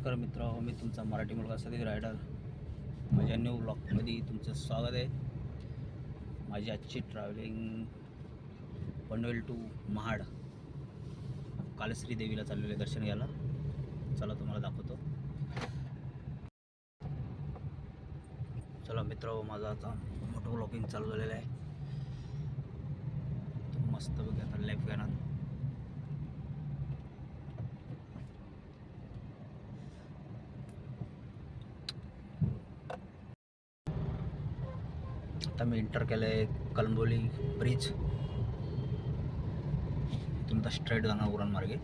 नमस्कार मित्र, मी तुमचा मराठी मुलगा सतीश रायडर. माझ्या न्यू ब्लॉगमध्ये तुमचं स्वागत आहे. माझी आजची ट्रॅव्हलिंग पनवेल टू महाड कालश्री देवीला चाललेले दर्शन घ्यायला. चला तुम्हाला दाखवतो. चला मित्र, माझा आता मोठं ब्लॉगिंग चालू झालेलं आहे. मस्त बघा, आता लेफ्ट घेणार. आता मी एंटर केलं आहे कळंबोली ब्रिज. इथून आता स्ट्रेट जाणार उरण मार्गे.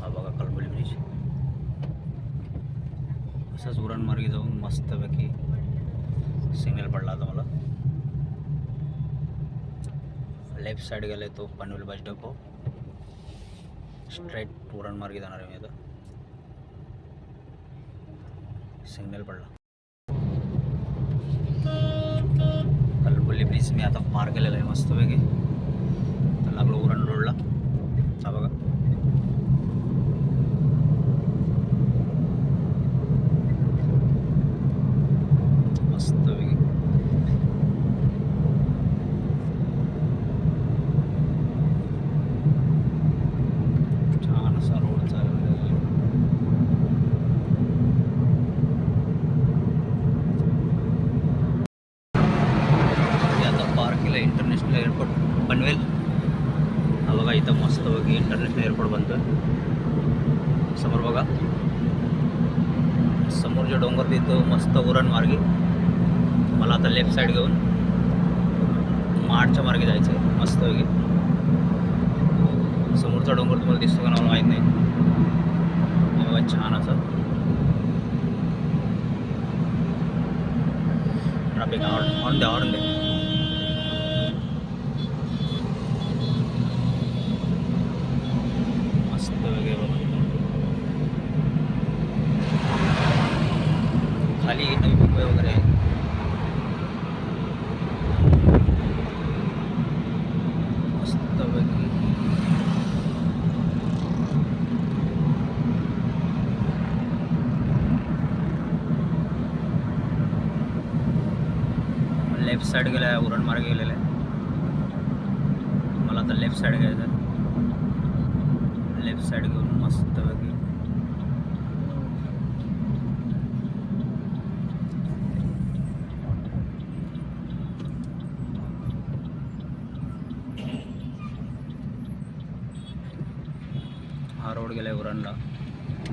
हा बघा कळंबोली ब्रिज. असंच उरण मार्गे जाऊन मस्तपैकी सिग्नल पडला आता मला. लेफ्ट साईड गेले तो Panvel bus depot. Straight Uran मार्गे जाणार आहे मी आता. सिग्नल पडला. कळंबोली ब्रिज मी आता पार केलेला आहे मस्तपैकी. तर लागलो उरण रोडला. हा बघा, मस्तपैकी छान असा रोड चाललेला आहे. International airport Panvel. हा बघा, इथं मस्तपैकी इंटरनॅशनल एअरपोर्ट बनतोय. समोर बघा, समोरच्या डोंगर तिथं मस्त उरण मार्गे. मला आता लेफ्ट साईड घेऊन महाडच्या मार्गे जायचं आहे मस्तपैकी. समोरचा डोंगर तुम्हाला दिसतो का मला माहीत नाही. बघा छान असं ट्रॅफिक हॉर्न दे. खाली नवी मुंबई वगैरे आहे. मस्तपैकी लेफ्ट साईड गेला आहे, उरण मार्गे गेलेला आहे. मला आता लेफ्ट साईड घ्यायचं आहे. लेफ्ट साईड घेऊन मस्तपैकी हा रोड गेला आहे उरणला.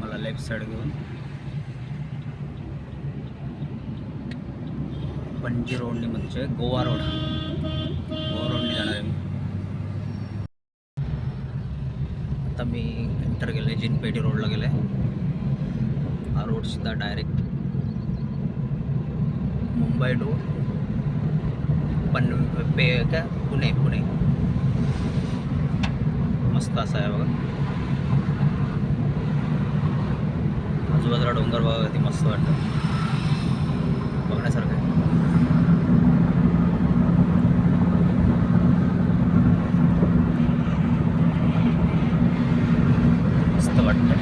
मला लेफ्ट साईड घेऊन पणजी रोडनी म्हणजे गोवा रोडनी जाणार आहे मी. आता मी एंटर केलं आहे जिनपेटी रोडला गेलं आहे. हा रोड सुद्धा डायरेक्ट मुंबई टू पुणे मस्त असा आहे बघा. आजूबाजूला डोंगर बघा, ते मस्त वाटतं बघण्यासारखं आहे. मस्त वाटतं.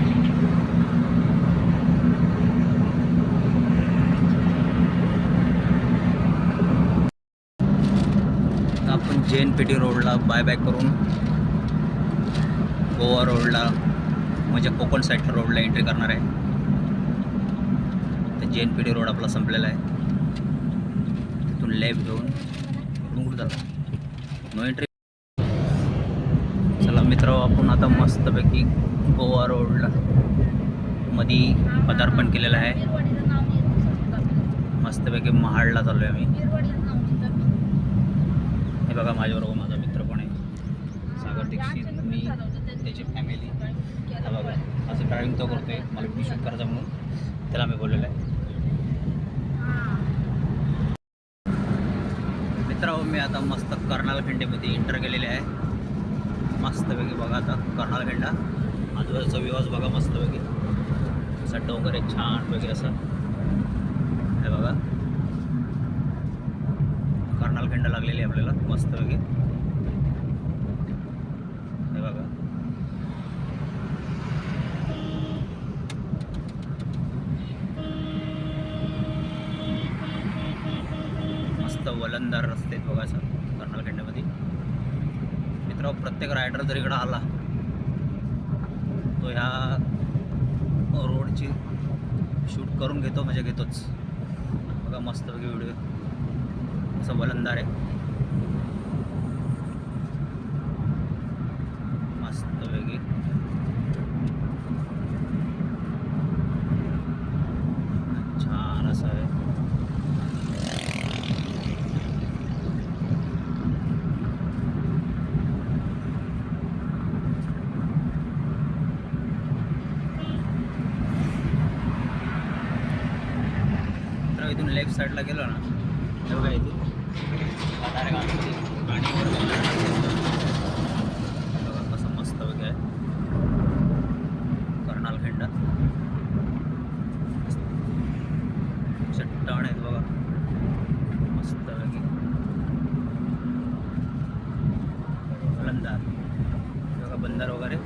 आपण JNPT रोडला बाय करून गोवा रोडला म्हणजे कोकण साईड रोडला एंट्री करणार आहे. तर JNPT रोड आपला संपलेला आहे. तिथून लेफ्ट घेऊन कुठं जातो नो एंट्री. चला मित्र, आपण आता मस्तपैकी गोवा रोडला मध्ये पदार्पण केलेलं आहे. मस्तपैकी महाडला चाललो आहे आम्ही. हे बघा, माझ्याबरोबर माझा मित्र पण आहे, सागर दीक्षित. मी त्याची फॅमिली. हा बघा, असं ड्रायव्हिंग तो करतोय. मला व्हिडिओ शूट करायचा म्हणून त्याला मी बोललेलं आहे. मित्रांनो, मी आता मस्त कर्नालखंडीमध्ये एंटर केलेले आहे. मस्तपैकी बघा आता कर्नालखंडा. आजूबाजूचा विवास बघा मस्तपैकी. असा डोंगर आहे छान वगैरे असं. हे बघा, कर्नालखंड लागलेली आहे आपल्याला मस्तपैकी. हे बघा, मस्त वलंदार रस्ते आहेत बघा सर कर्नालखंडामध्ये. मित्र, प्रत्येक रायडर जर इकडं आला तो ह्या रोडची शूट करून घेतो म्हणजे घेतोच. बघा मस्त बघा व्हिडिओ, असं वलंदार आहे मस्त वेगळी. छान असं आहे. तर इथून लेफ्ट साईडला गेलो ना हे बघा, इथून डायरेक्ट गाडीवर बघा कसं मस्त वगैरे आहे कर्नालखंड. चट्टाण आहेत बघा मस्त वगैरे वलंदार बघा, बंदर वगैरे